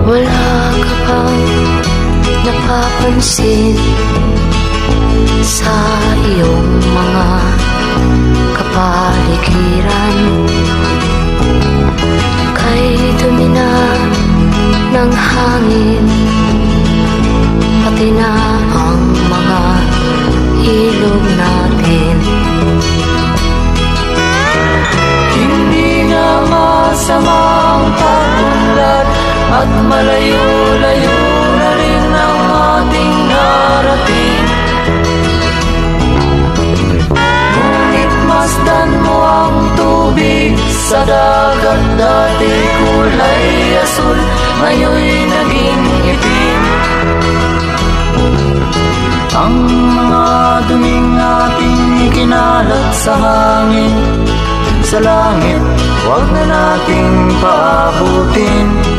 Wala ka bang napapansin sa iyong mga kapaligiran? Kay dumi na ng hangin, pati na ang mga ilog natin. Hindi na masama ang pag-unlad at malayo-layo na rin ang ating narating. Ngunit masdan mo ang tubig sa dagat, dati kulay asul, ngayon'y naging itim. Ang mga duming ating ikinalat sa hangin, sa langit, huwag na nating paabutin.